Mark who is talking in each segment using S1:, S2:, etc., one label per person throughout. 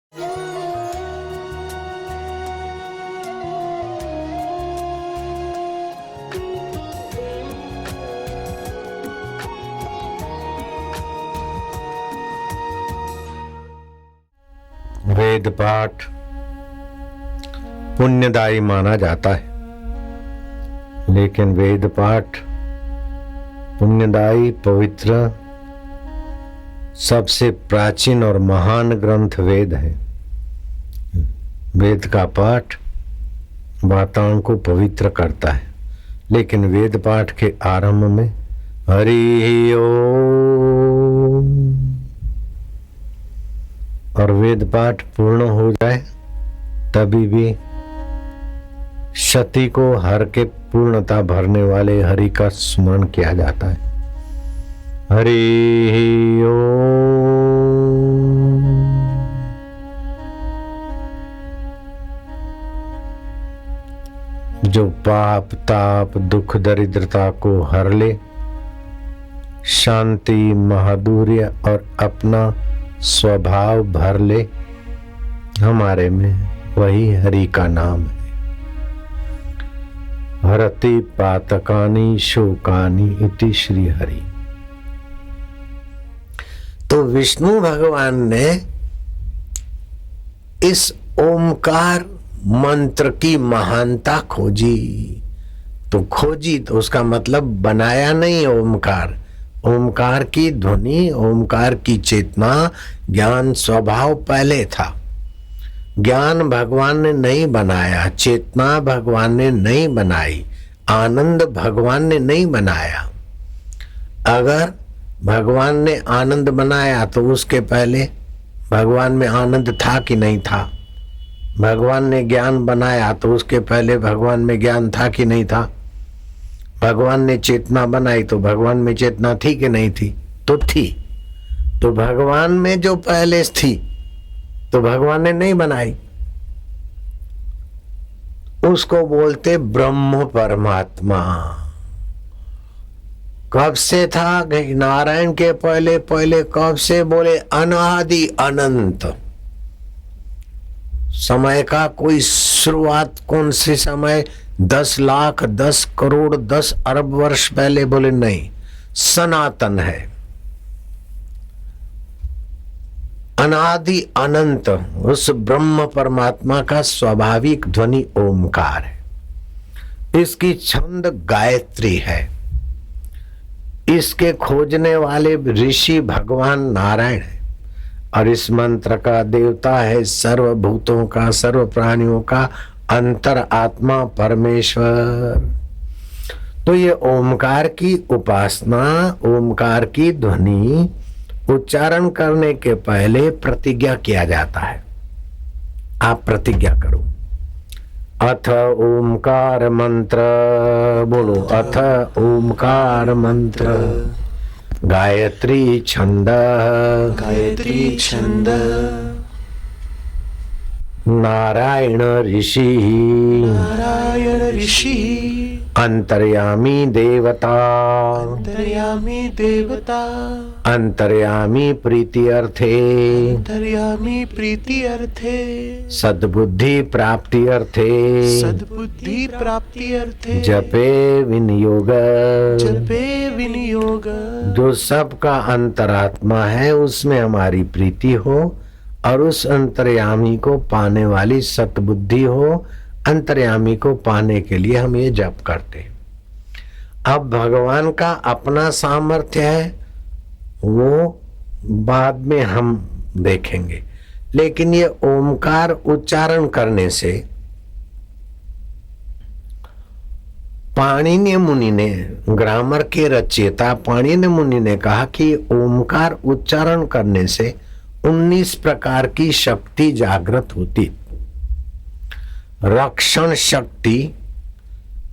S1: वेद पाठ पुण्यदायी माना जाता है, लेकिन वेद पाठ पुण्यदायी पवित्र सबसे प्राचीन और महान ग्रंथ वेद है। वेद का पाठ वातावरण को पवित्र करता है, लेकिन वेद पाठ के आरंभ में हरि ओम और वेद पाठ पूर्ण हो जाए तभी भी क्षति को हर के पूर्णता भरने वाले हरि का स्मरण किया जाता है। हरि ओम। जो पाप ताप दुख दरिद्रता को हर ले, शांति महादुर्य और अपना स्वभाव भर ले हमारे में, वही हरि का नाम है। हरति पातकानि शोकानि इति श्री हरि। तो विष्णु भगवान ने इस ओमकार मंत्र की महानता खोजी। तो खोजी तो उसका मतलब बनाया नहीं ओमकार। ओमकार की ध्वनि, ओमकार की चेतना, ज्ञान स्वभाव पहले था। ज्ञान भगवान ने नहीं बनाया, चेतना भगवान ने नहीं बनाई, आनंद भगवान ने नहीं बनाया। अगर भगवान ने आनंद बनाया तो उसके पहले भगवान में आनंद था कि नहीं था? भगवान ने ज्ञान बनाया तो उसके पहले भगवान में ज्ञान था कि नहीं था? भगवान ने चेतना बनाई तो भगवान में चेतना थी कि नहीं थी? तो थी। तो भगवान में जो पहले थी तो भगवान ने नहीं बनाई, उसको बोलते ब्रह्म परमात्मा। कब से था? नारायण के पहले पहले कब से? बोले अनादि अनंत। समय का कोई शुरुआत कौन से समय? 10 लाख 10 करोड़ 10 अरब वर्ष पहले? बोले नहीं, सनातन है, अनादि अनंत। उस ब्रह्म परमात्मा का स्वाभाविक ध्वनि ओमकार है। इसकी छंद गायत्री है। इसके खोजने वाले ऋषि भगवान नारायण है, और इस मंत्र का देवता है सर्वभूतों का, सर्व प्राणियों का अंतर आत्मा परमेश्वर। तो ये ओमकार की उपासना, ओमकार की ध्वनि उच्चारण करने के पहले प्रतिज्ञा किया जाता है। आप प्रतिज्ञा करो, अथ ओमकार मंत्र, बोलो अथ ओमकार मंत्र, गायत्री छंद,
S2: गायत्री छंद,
S1: नारायण ऋषि,
S2: नारायण ऋषि,
S1: अंतर्यामी देवता,
S2: अंतर्यामी देवता,
S1: अंतर्यामी प्रीति अर्थे,
S2: अंतर्यामी प्रीति अर्थे,
S1: सद्बुद्धि प्राप्ति अर्थे,
S2: सद्बुद्धि प्राप्ति अर्थे,
S1: जपे विनियोग,
S2: जपे विनियोग।
S1: जो सबका अंतरात्मा है उसमें हमारी प्रीति हो, और उस अंतर्यामी को पाने वाली सतबुद्धि हो। अंतर्यामी को पाने के लिए हम ये जप करते। अब भगवान का अपना सामर्थ्य है, वो बाद में हम देखेंगे, लेकिन ये ओमकार उच्चारण करने से पाणिनि मुनि ने, ग्रामर के रचयिता पाणिनि मुनि ने कहा कि ओमकार उच्चारण करने से 19 प्रकार की शक्ति जागृत होती। रक्षण शक्ति,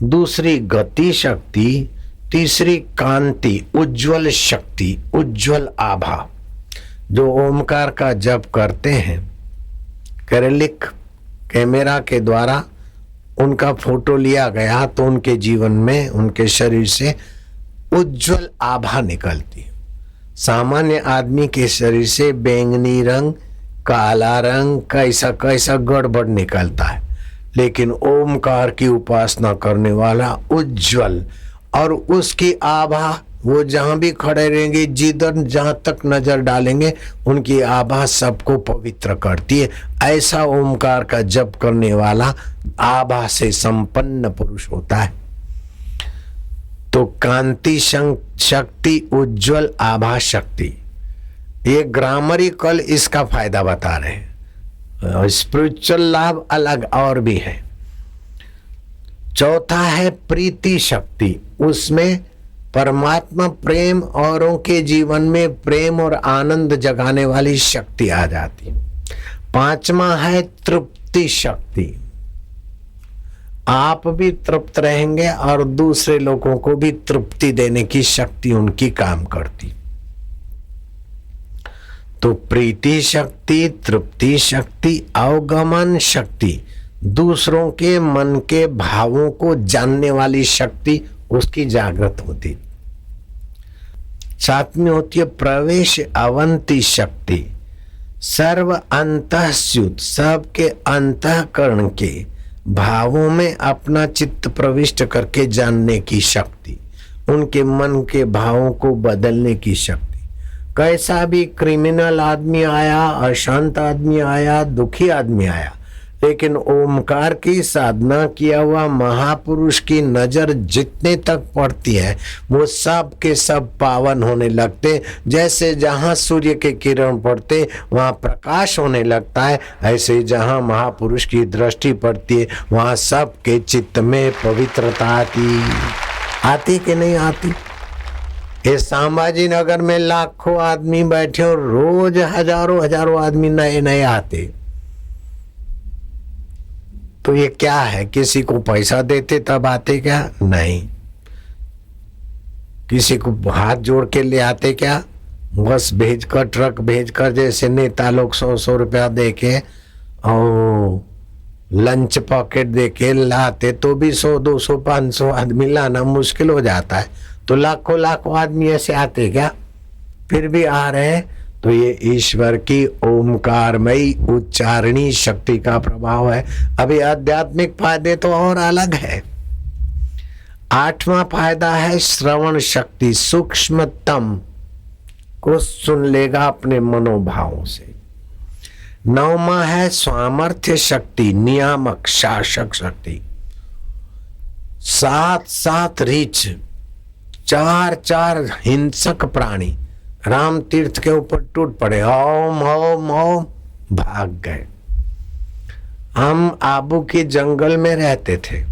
S1: दूसरी गति शक्ति, तीसरी कांति, उज्जवल शक्ति, उज्जवल आभा। जो ओमकार का जप करते हैं, कैरेलिक कैमरा के द्वारा उनका फोटो लिया गया तो उनके जीवन में, उनके शरीर से उज्जवल आभा निकलती। सामान्य आदमी के शरीर से बैंगनी रंग काला रंग कैसा कैसा गड़बड़ निकलता है, लेकिन ओमकार की उपासना करने वाला उज्जवल, और उसकी आभा वो जहां भी खड़े रहेंगे, जिधर जहां तक नजर डालेंगे उनकी आभा सबको पवित्र करती है। ऐसा ओमकार का जप करने वाला आभा से संपन्न पुरुष होता है। तो कांति शक्ति, उज्जवल, आभा शक्ति, ये ग्रामरिकल इसका फायदा बता रहे हैं। स्पिरिचुअल लाभ अलग और भी है। चौथा है प्रीति शक्ति, उसमें परमात्मा प्रेम, औरों के जीवन में प्रेम और आनंद जगाने वाली शक्ति आ जाती। पांचवा है तृप्ति शक्ति, आप भी तृप्त रहेंगे और दूसरे लोगों को भी तृप्ति देने की शक्ति उनकी काम करती। तो प्रीति शक्ति, तृप्ति शक्ति, अवगमन शक्ति, दूसरों के मन के भावों को जानने वाली शक्ति उसकी जागृत होती। साथ में होती है प्रवेश अवंती शक्ति, सर्व अंतःस्युत, सबके अंतःकरण के भावों में अपना चित्त प्रविष्ट करके जानने की शक्ति, उनके मन के भावों को बदलने की शक्ति। कैसा भी क्रिमिनल आदमी आया, अशांत आदमी आया, दुखी आदमी आया, लेकिन ओमकार की साधना किया हुआ महापुरुष की नजर जितने तक पड़ती है वो सब के सब पावन होने लगते। जैसे जहां सूर्य के किरण पड़ते वहां प्रकाश होने लगता है, ऐसे जहां महापुरुष की दृष्टि पड़ती है वहां सब के चित्त में पवित्रता आती कि नहीं आती। ये संभाजी नगर में लाखों आदमी बैठे और रोज हजारों हजारों आदमी नए नए आते, तो ये क्या है? किसी को पैसा देते तब आते क्या? नहीं। किसी को हाथ जोड़ के ले आते क्या? बस भेजकर, ट्रक भेजकर, जैसे नेता लोग 100-100 रुपया दे के और लंच पॉकेट दे के लाते, तो भी 100-200 500 आदमी लाना मुश्किल हो जाता है। तो लाखों लाखों आदमी ऐसे आते क्या? फिर भी आ रहे हैं। तो ये ईश्वर की ओमकारमयी उच्चारणी शक्ति का प्रभाव है। अभी आध्यात्मिक फायदे तो और अलग है। आठवां फायदा है श्रवण शक्ति, सूक्ष्मतम को सुन लेगा अपने मनोभावों से। नौवां है सामर्थ्य शक्ति, नियामक शासक शक्ति, 7 रीछ, 4 हिंसक प्राणी राम तीर्थ के ऊपर टूट पड़े, ओम ओम ओम, भाग गए। हम आबू के जंगल में रहते थे,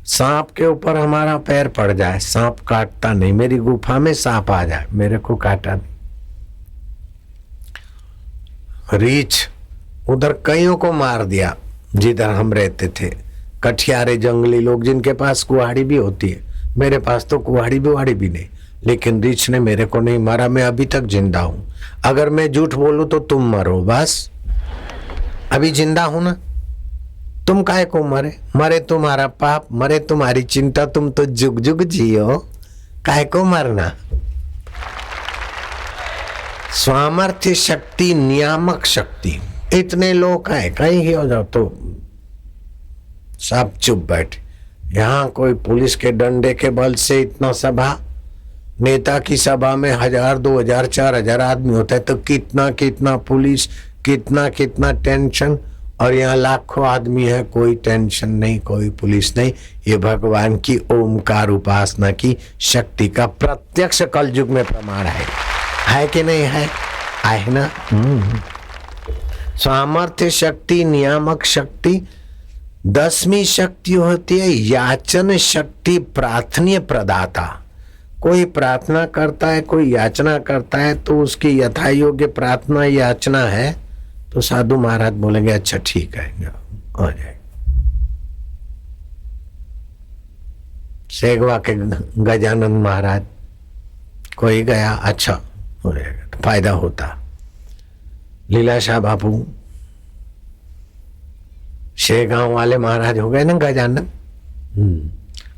S1: सांप के ऊपर हमारा पैर पड़ जाए, सांप काटता नहीं, मेरी गुफा में सांप आ जाए, मेरे को काटा नहीं। रीछ उधर कईयों को मार दिया जिधर हम रहते थे। कठियारे जंगली लोग जिनके पास कुहाड़ी भी होती है, मेरे पास तो कुहाड़ी बुहाड़ी भी नहीं, लेकिन रीछ ने मेरे को नहीं मारा। मैं अभी तक जिंदा हूं। अगर मैं झूठ बोलूं तो तुम मरो, बस अभी जिंदा हूं ना। तुम काहे को मरे? मरे तुम्हारा पाप, मरे तुम्हारी चिंता, तुम तो जुग जुग जियो, काहे को मरना। सामर्थ्य शक्ति, नियामक शक्ति, इतने लोग हैं, कहीं हो जाओ तो सब चुप बैठे। यहाँ कोई पुलिस के डंडे के बल से इतना सभा, नेता की सभा में 1000, 2000, 4000 आदमी होता है, तो कितना कितना पुलिस, कितना कितना टेंशन। और यहाँ लाखों आदमी है, कोई टेंशन नहीं, कोई पुलिस नहीं। ये भगवान की ओमकार उपासना की शक्ति का प्रत्यक्ष कलयुग में प्रमाण है कि नहीं है? है ना। सामर्थ्य शक्ति, नियामक शक्ति। 10वीं शक्ति होती है याचन शक्ति, प्रार्थनीय प्रदाता। कोई प्रार्थना करता है, कोई याचना करता है, तो उसकी यथा योग्य प्रार्थना याचना है तो साधु महाराज बोलेंगे अच्छा ठीक है, हो जाएगा। सेगवा के गजानंद महाराज, कोई गया अच्छा हो जाएगा, तो फायदा होता। लीलाशाह बापू, शेगांव वाले महाराज हो गए ना गजानंद।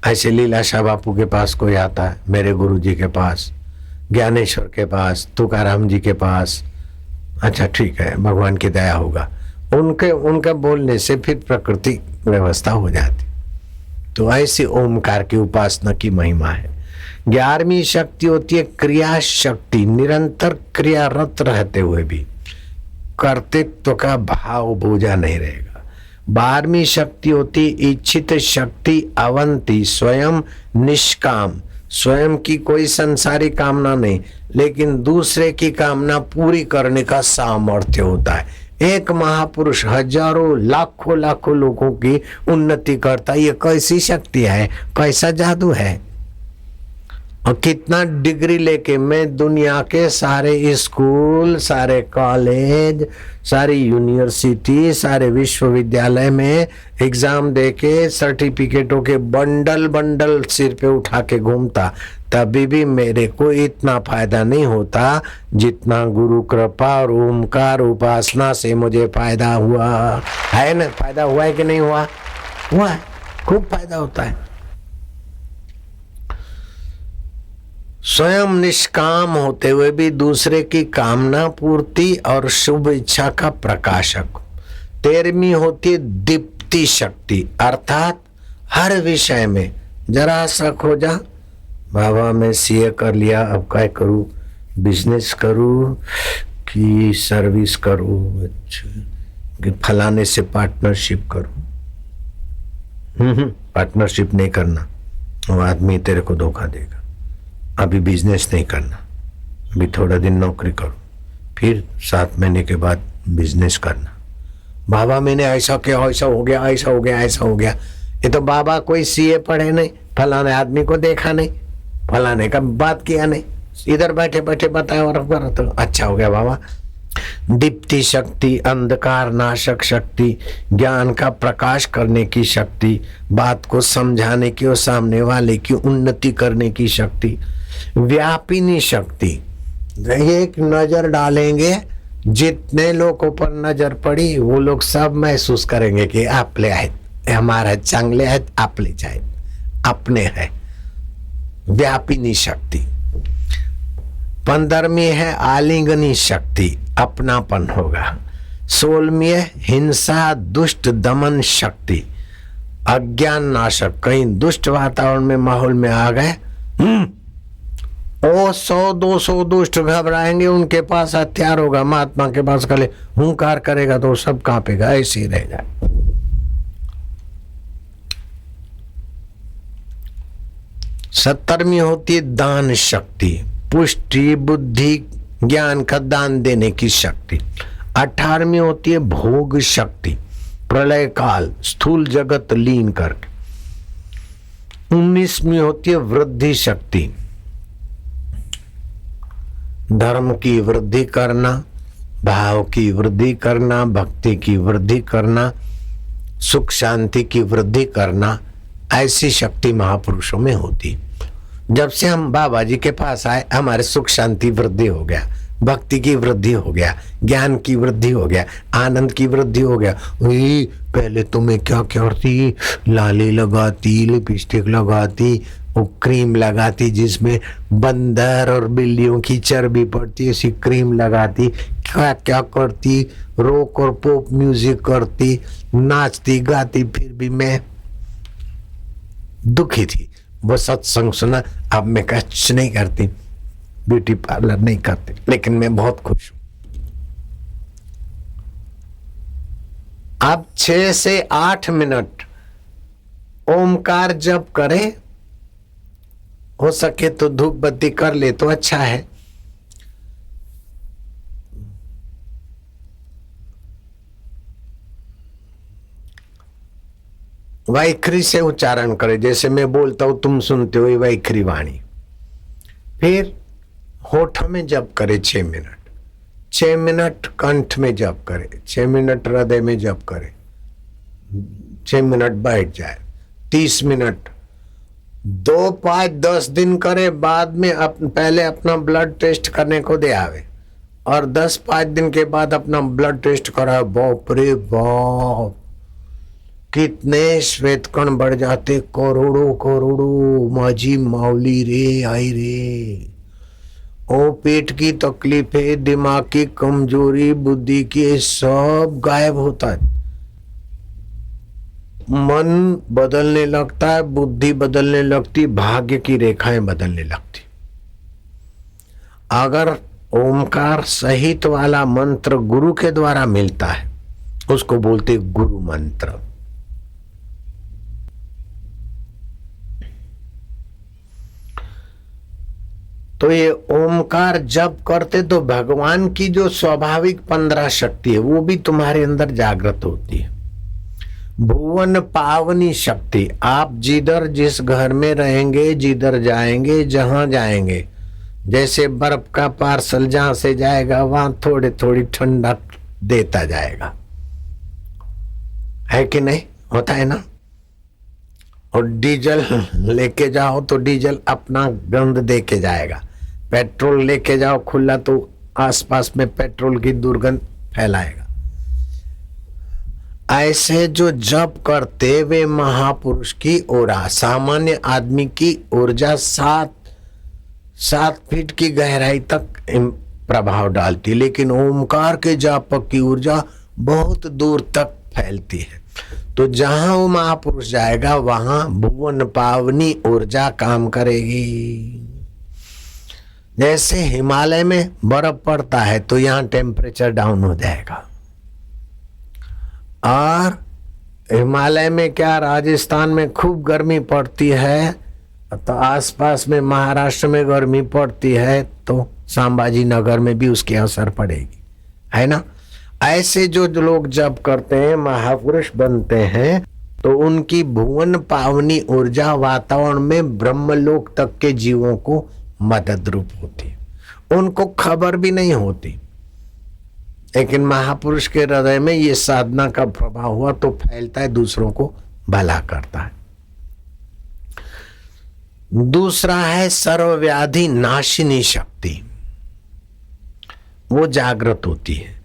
S1: ऐसे लीलाशाह बापू के पास कोई आता है, मेरे गुरु जी के पास, ज्ञानेश्वर के पास, तुकाराम जी के पास, अच्छा ठीक है, भगवान की दया होगा। उनके बोलने से फिर प्रकृति व्यवस्था हो जाती। तो ऐसी ओमकार की उपासना की महिमा है। 11वीं शक्ति होती है क्रिया शक्ति, निरंतर क्रियारत रहते हुए भी कर्तृत्व का भाव बोझा नहीं रहेगा। 12वीं शक्ति होती इच्छित शक्ति अवंती, स्वयं निष्काम, स्वयं की कोई संसारी कामना नहीं, लेकिन दूसरे की कामना पूरी करने का सामर्थ्य होता है। एक महापुरुष हजारों लाखों लोगों की उन्नति करता है। ये कैसी शक्ति है, कैसा जादू है। और कितना डिग्री लेके मैं दुनिया के सारे स्कूल, सारे कॉलेज, सारी यूनिवर्सिटी, सारे विश्वविद्यालय में एग्जाम देके सर्टिफिकेटों के बंडल बंडल सिर पे उठा के घूमता, तभी भी मेरे को इतना फायदा नहीं होता जितना गुरु कृपा और ओमकार उपासना से मुझे फायदा हुआ है। ना फायदा हुआ है कि नहीं हुआ? हुआ है, खूब फायदा होता है। स्वयं निष्काम होते हुए भी दूसरे की कामना पूर्ति और शुभ इच्छा का प्रकाशक। 13वीं होती दीप्ति शक्ति, अर्थात हर विषय में जरा सा खोजा, बाबा मैं सीए कर लिया, अब क्या करूं, बिजनेस करूं कि सर्विस करूं, कि फलाने से पार्टनरशिप करूं। पार्टनरशिप नहीं करना, वो आदमी तेरे को धोखा देगा। अभी बिजनेस नहीं करना, अभी थोड़ा दिन नौकरी करो, फिर 7 महीने के बाद बिजनेस करना। बाबा मैंने ऐसा किया, ऐसा हो गया, ऐसा हो गया, ऐसा हो गया। ये तो बाबा कोई सीए पढ़े नहीं, फलाने आदमी को देखा नहीं, फलाने का बात किया नहीं, इधर बैठे बैठे बताया और तो अच्छा हो गया बाबा। दीप्ति शक्ति, अंधकार नाशक शक्ति, ज्ञान का प्रकाश करने की शक्ति, बात को समझाने की और सामने वाले की उन्नति करने की शक्ति। व्यापिनी शक्ति, एक नजर डालेंगे, जितने लोगों पर नजर पड़ी वो लोग सब महसूस करेंगे कि आपले आहेत, हमारा चांगले आहेत, आपले आहेत, अपने है। व्यापिनी शक्ति। 15वीं है आलिंगनी शक्ति, अपनापन होगा। 16वीं है हिंसा दुष्ट दमन शक्ति, अज्ञान नाशक। कहीं दुष्ट वातावरण में माहौल में आ गए, 100-200 दुष्ट घबराएंगे, उनके पास हथियार होगा, महात्मा के पास कले हुंकार करेगा तो सब कांपेगा, ऐसे ही रहेगा। 17वीं होती है दान शक्ति, पुष्टि बुद्धि ज्ञान का दान देने की शक्ति। 18वीं होती है भोग शक्ति, प्रलय काल स्थूल जगत लीन करके। 19वीं होती है वृद्धि शक्ति, धर्म की वृद्धि करना, भाव की वृद्धि करना, भक्ति की वृद्धि करना, सुख शांति की वृद्धि करना। ऐसी शक्ति महापुरुषों में होती। जब से हम बाबा जी के पास आए, हमारे सुख शांति वृद्धि हो गया, भक्ति की वृद्धि हो गया, ज्ञान की वृद्धि हो गया, आनंद की वृद्धि हो गया। पहले तो मैं क्या करती, लाली लगाती, लिपस्टिक लगाती, वो क्रीम लगाती जिसमें बंदर और बिल्लियों की चर्बी पड़ती, ऐसी क्रीम लगाती, क्या क्या करती, रॉक और पॉप म्यूजिक करती, नाचती गाती, फिर भी मैं दुखी थी। वो सत्संग सुना, अब मैं कुछ नहीं करती, ब्यूटी पार्लर नहीं करती, लेकिन मैं बहुत खुश हूं। अब 6 से 8 मिनट ओमकार जप करें, हो सके तो धूप बत्ती कर ले तो अच्छा है। वैखरी से उच्चारण करें, जैसे मैं बोलता हूं तुम सुनते हो, वैखरी वाणी। फिर होठ में जप करे 6 मिनट, 6 मिनट कंठ में जप करे, 6 मिनट हृदय में जप करे, 6 मिनट बैठ जाए, 30 मिनट 2, 5, 10 दिन करे। बाद में पहले अपना ब्लड टेस्ट करने को दे आवे, और 10-5 दिन के बाद अपना ब्लड टेस्ट करा। बाप रे बाप, कितने श्वेत कण बढ़ जाते, करोड़ों करोड़ों। माजी मावली रे आई रे, ओ पेट की तकलीफें, दिमाग की कमजोरी, बुद्धि की, सब गायब होता है। मन बदलने लगता है, बुद्धि बदलने लगती, भाग्य की रेखाएं बदलने लगती। अगर ओमकार सहित वाला मंत्र गुरु के द्वारा मिलता है, उसको बोलते गुरु मंत्र। तो ये ओमकार जप करते तो भगवान की जो स्वाभाविक 15 शक्ति है वो भी तुम्हारे अंदर जागृत होती है। भुवन पावनी शक्ति, आप जिधर जिस घर में रहेंगे, जिधर जाएंगे, जहां जाएंगे, जैसे बर्फ का पार्सल जहां से जाएगा वहां थोड़ी थोड़ी ठंडा देता जाएगा, है कि नहीं? होता है ना। और डीजल लेके जाओ तो डीजल अपना गंध दे के जाएगा। पेट्रोल लेके जाओ खुला तो आसपास में पेट्रोल की दुर्गंध फैलाएगा। ऐसे जो जप करते वे महापुरुष की ओरा, सामान्य आदमी की ऊर्जा 7 फीट की गहराई तक प्रभाव डालती, लेकिन ओमकार के जापक की ऊर्जा बहुत दूर तक फैलती है। तो जहां वो महापुरुष जाएगा वहां भुवन पावनी ऊर्जा काम करेगी। जैसे हिमालय में बर्फ पड़ता है तो यहाँ टेम्परेचर डाउन हो जाएगा, और हिमालय में क्या राजस्थान में खूब गर्मी पड़ती है तो आसपास में महाराष्ट्र में गर्मी पड़ती है तो संभाजी नगर में भी उसकी असर पड़ेगी, है ना। ऐसे जो लोग जप करते हैं महापुरुष बनते हैं तो उनकी भुवन पावनी ऊर्जा वातावरण में ब्रह्मलोक तक के जीवों को मदद रूप होती, उनको खबर भी नहीं होती। लेकिन महापुरुष के हृदय में ये साधना का प्रभाव हुआ तो फैलता है, दूसरों को भला करता है। दूसरा है सर्वव्याधि नाशिनी शक्ति, वो जागृत होती है।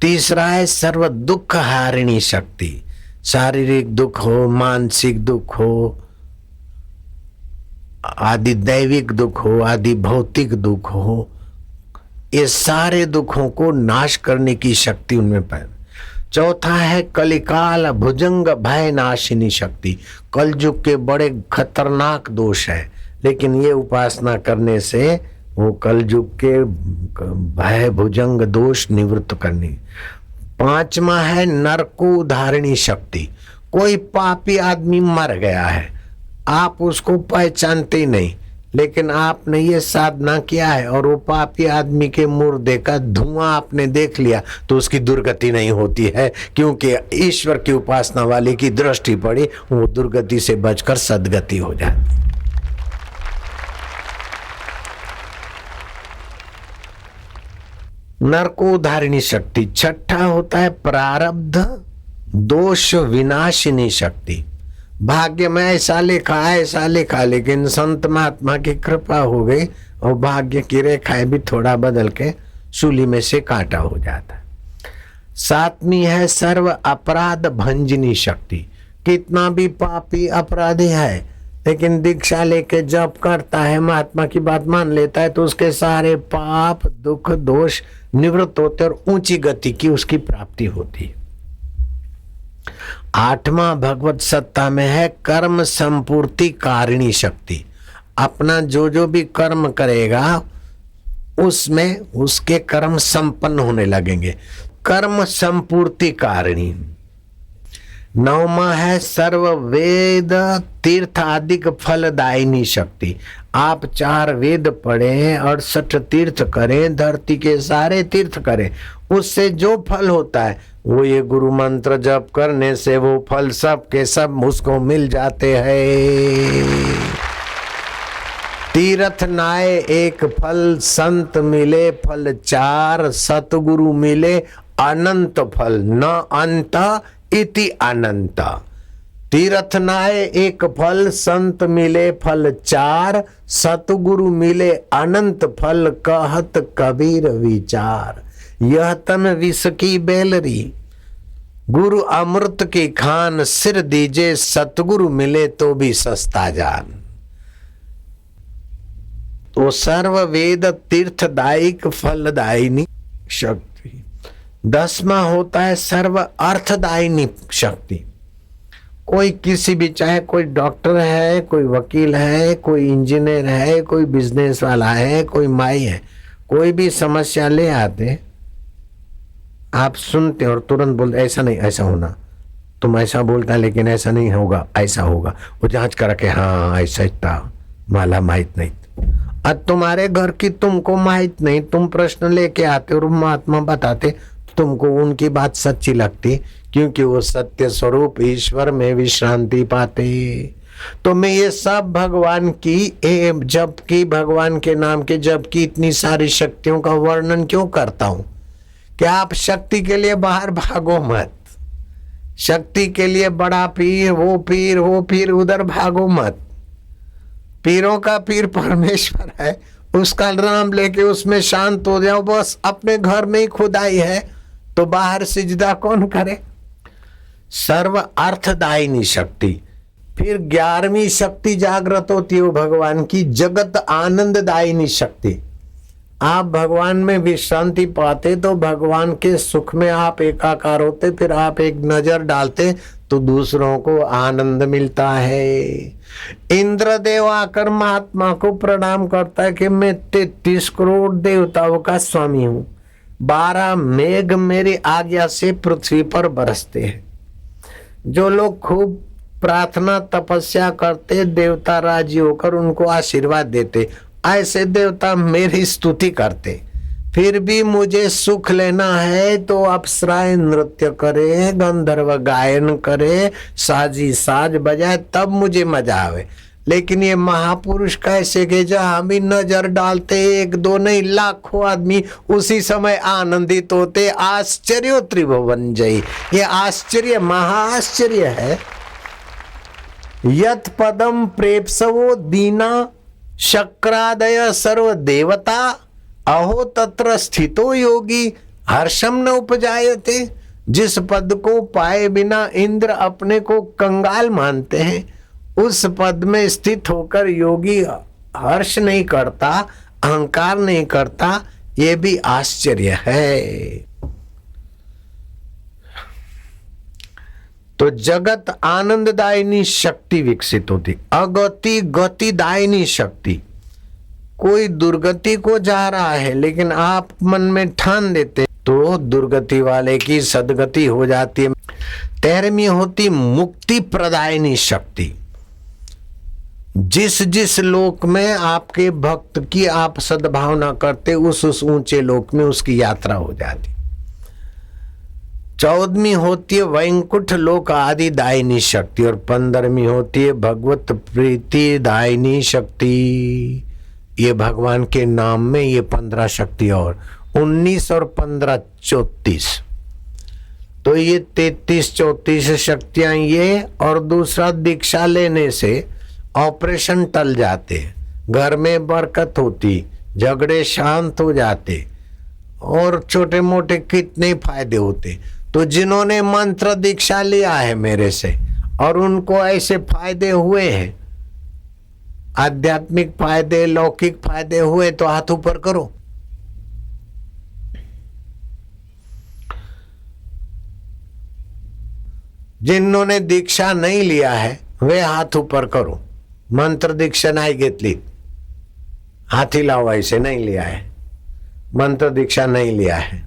S1: तीसरा है सर्व दुख हारिणी शक्ति, शारीरिक दुख हो, मानसिक दुख हो, आदि दैविक दुख हो, आदि भौतिक दुख हो, ये सारे दुखों को नाश करने की शक्ति उनमें पाए। चौथा है कलिकाल भुजंग भय नाशिनी शक्ति, कलयुग के बड़े खतरनाक दोष है, लेकिन ये उपासना करने से वो कलयुग के भय भुजंग दोष निवृत्त करनी। पांचवा है नरको धारिणी शक्ति, कोई पापी आदमी मर गया है, आप उसको पहचानते ही नहीं, लेकिन आपने ये साधना किया है और वो पापी आदमी के मुर्दे का धुआं आपने देख लिया तो उसकी दुर्गति नहीं होती है, क्योंकि ईश्वर की उपासना वाले की दृष्टि पड़ी, वो दुर्गति से बचकर सदगति हो जाती। नरकोधारिणी शक्ति। छठा होता है प्रारब्ध दोष विनाशिनी शक्ति, भाग्य में ऐसा लिखा, लेकिन संत महात्मा की कृपा हो गई और भाग्य की रेखाएं भी थोड़ा बदल के सूली में से काटा हो जाता है। सातवीं है सर्व अपराध भंजनी शक्ति, कितना भी पापी अपराधी है लेकिन दीक्षा लेके जप करता है, महात्मा की बात मान लेता है तो उसके सारे पाप दुख दोष निवृत्त होते और ऊंची गति की उसकी प्राप्ति होती है। आठवां भगवत सत्ता में है कर्म संपूर्ति कारिणी शक्ति, अपना जो भी कर्म करेगा उसमें उसके कर्म संपन्न होने लगेंगे, कर्म संपूर्ति कारिणी। नौमा है सर्व वेद तीर्थ आदिक फलदायिनी शक्ति, आप 4 वेद पढ़ें 68 तीर्थ करें, धरती के सारे तीर्थ करें, उससे जो फल होता है वो ये गुरु मंत्र जप करने से वो फल सब के सब उसको मिल जाते हैं। तीर्थ नाय एक फल, संत मिले फल 4, सतगुरु मिले अनंत फल, न अंत इति अनंत। तीर्थ नाय एक फल, संत मिले फल 4, सतगुरु मिले अनंत फल, कहत कबीर विचार। यह तन विष की बेलरी, गुरु अमृत की खान, सिर दीजे सतगुरु मिले तो भी सस्ता जान। तो सर्व वेद तीर्थदायिक फलदायिनी शक्ति। 10वां होता है सर्व अर्थदायिनी शक्ति। कोई किसी भी, चाहे कोई डॉक्टर है, कोई वकील है, कोई इंजीनियर है, कोई बिजनेस वाला है, कोई माई है, कोई भी समस्या ले आते, आप सुनते और तुरंत बोलते ऐसा नहीं, ऐसा होना, तुम ऐसा बोलता है लेकिन ऐसा नहीं होगा, ऐसा होगा। वो जांच करा के हाँ ऐसा था, माला माहित नहीं। अब तुम्हारे घर की तुमको माहित नहीं, तुम प्रश्न लेके आते और महात्मा बताते, तुमको उनकी बात सच्ची लगती, क्योंकि वो सत्य स्वरूप ईश्वर में विश्रांति पाते। तो मैं ये सब भगवान की जब की, भगवान के नाम के जब की इतनी सारी शक्तियों का वर्णन क्यों करता हूं कि आप शक्ति के लिए बाहर भागो मत। शक्ति के लिए बड़ा पीर, वो पीर, वो पीर, उधर भागो मत। पीरों का पीर परमेश्वर है, उसका नाम लेके उसमें शांत हो जाओ बस। अपने घर में ही खुदाई है तो बाहर सिजदा कौन करे। सर्व अर्थदायिनी शक्ति। फिर 11वीं शक्ति जागृत होती है भगवान की, जगत आनंददायिनी शक्ति। आप भगवान में विश्रांति पाते तो भगवान के सुख में आप एकाकार होते, फिर आप एक नजर डालते तो दूसरों को आनंद मिलता है। इंद्रदेव आकर महात्मा को प्रणाम करता है कि मैं 33 करोड़ देवताओं का स्वामी हूं, 12 मेघ मेरी आज्ञा से पृथ्वी पर बरसते हैं। जो लोग खूब प्रार्थना तपस्या करते, देवता राजी होकर उनको आशीर्वाद देते, ऐसे देवता मेरी स्तुति करते। फिर भी मुझे सुख लेना है तो अप्सराएं नृत्य करे, गंधर्व गायन करे, साजी साज बजाए, तब मुझे मजा आवे। लेकिन ये महापुरुष कैसे के जहां भी नजर डालते, 1 2 नहीं लाखों आदमी उसी समय आनंदित होते। आश्चर्य त्रिभुवन जय, ये आश्चर्य महाआश्चर्य है। यत पदम प्रेप्सवो दीना शक्रादय सर्व देवता, अहो तत्र स्थितो योगी हर्षम न उपजायते। जिस पद को पाए बिना इंद्र अपने को कंगाल मानते हैं, उस पद में स्थित होकर योगी हर्ष नहीं करता, अहंकार नहीं करता, ये भी आश्चर्य है। तो जगत आनंददायिनी शक्ति विकसित होती। अगति गतिदायिनी शक्ति। कोई दुर्गति को जा रहा है लेकिन आप मन में ठान देते तो दुर्गति वाले की सदगति हो जाती है। 13वीं होती मुक्ति प्रदायिनी शक्ति। जिस जिस लोक में आपके भक्त की आप सद्भावना करते, उस ऊंचे लोक में उसकी यात्रा हो जाती। 14वीं होती है वैकुंठ लोक आदि दायिनी शक्ति और 15वीं होती है भगवत प्रीति दायिनी शक्ति। ये भगवान के नाम में ये 15 शक्ति और 19 और 15 34। तो ये 33 34 शक्तियां ये, और दूसरा दीक्षा लेने से ऑपरेशन टल जाते, घर में बरकत होती, झगड़े शांत हो जाते और छोटे मोटे कितने फायदे होते। तो जिन्होंने मंत्र दीक्षा लिया है मेरे से और उनको ऐसे फायदे हुए हैं, आध्यात्मिक फायदे, लौकिक फायदे हुए, तो हाथ ऊपर करो। जिन्होंने दीक्षा नहीं लिया है वे हाथ ऊपर करो। मंत्र दीक्षा नहीं घेतली, हाथी लाओ, ऐसे नहीं लिया है, मंत्र दीक्षा नहीं लिया है।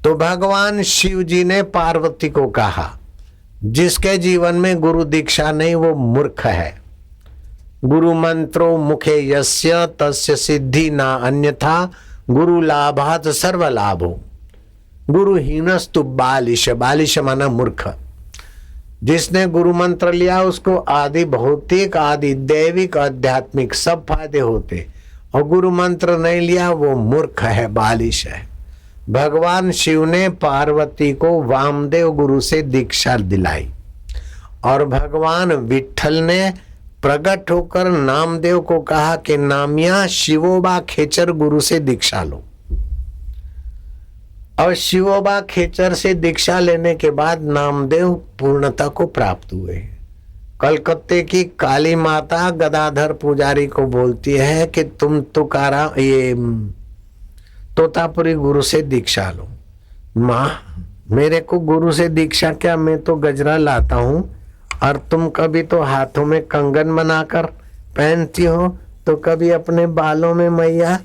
S1: तो भगवान शिव जी ने पार्वती को कहा, जिसके जीवन में गुरु दीक्षा नहीं वो मूर्ख है। गुरु मंत्रो मुखे यस्य तस्य सिद्धि ना अन्यथा, गुरु लाभात सर्व लाभो। गुरु हीनस्तु बालिश, बालिश माना मूर्ख। जिसने गुरु मंत्र लिया उसको आदि भौतिक, आदि दैविक, आध्यात्मिक सब फायदे होते, और गुरु मंत्र नहीं लिया वो मूर्ख है, बालिश है। भगवान शिव ने पार्वती को वामदेव गुरु से दीक्षा दिलाई और भगवान विठल ने प्रकट होकर नामदेव को कहा कि नामिया शिवोबा खेचर गुरु से दीक्षा लो। और शिवोबा खेचर से दीक्षा लेने के बाद नामदेव पूर्णता को प्राप्त हुए। कलकत्ते की काली माता गदाधर पुजारी को बोलती है कि तुम तुकाराम ये तोतापुरी गुरु से दीक्षा लो। माँ मेरे को गुरु से दीक्षा क्या, मैं तो गजरा लाता हूँ और तुम कभी तो हाथों में कंगन बनाकर पहनती हो, तो कभी अपने बालों में मैया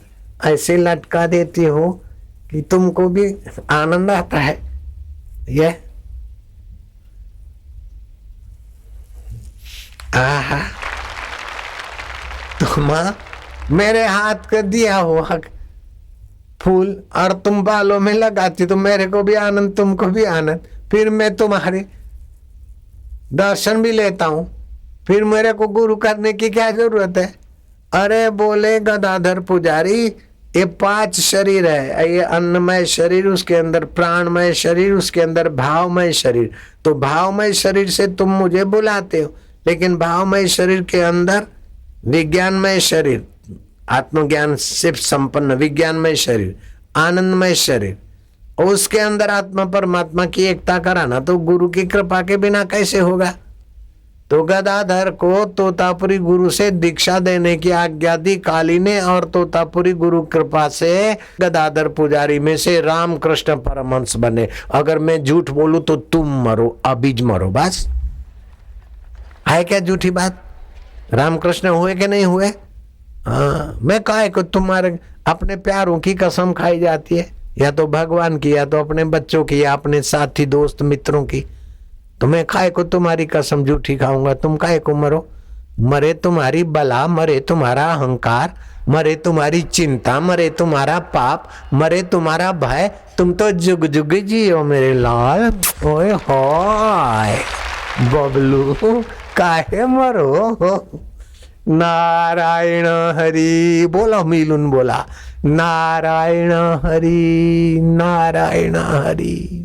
S1: ऐसे लटका देती हो कि तुमको भी आनंद आता है। ये आहा, तो माँ मेरे हाथ का दिया हुआ फूल और तुम बालों में लगाती तो मेरे को भी आनंद, तुमको भी आनंद, फिर मैं तुम्हारे दर्शन भी लेता हूं, फिर मेरे को गुरु करने की क्या जरूरत है। अरे बोले गदाधर पुजारी, ये 5 शरीर है, ये अन्नमय शरीर, उसके अंदर प्राणमय शरीर, उसके अंदर भावमय शरीर। तो भावमय शरीर से तुम मुझे बुलाते हो, लेकिन भावमय शरीर के अंदर विज्ञानमय शरीर, आत्मज्ञान से संपन्न विज्ञानमय शरीर, आनंदमय शरीर, और उसके अंदर आत्मा परमात्मा की एकता कराना तो गुरु की कृपा के बिना कैसे होगा। तो गदाधर को तोतापुरी गुरु से दीक्षा देने की आज्ञा दी काली ने, और तोतापुरी गुरु कृपा से गदाधर पुजारी में से रामकृष्ण परमहंस बने। अगर मैं झूठ बोलूं तो तुम मरो, अभी मरो, बस है क्या झूठी बात। रामकृष्ण हुए कि नहीं हुए। हाँ, मैं काहे को तुम्हारे अपने प्यारों की कसम खाई जाती है, या तो भगवान की, या तो अपने बच्चों की, या अपने साथी दोस्त मित्रों की। तो मैं काहे को तुम्हारी कसम झूठी खाऊंगा। तुम काहे को मरो, मरे तुम्हारी बला, मरे तुम्हारा अहंकार, मरे तुम्हारी चिंता, मरे तुम्हारा पाप, मरे तुम्हारा भय। तुम तो जुग जुग जियो मेरे लाल। ओए होय बबलू, काहे मरो। नारायण हरि बोलो, मिलुन बोला नारायण हरि नारायण हरि।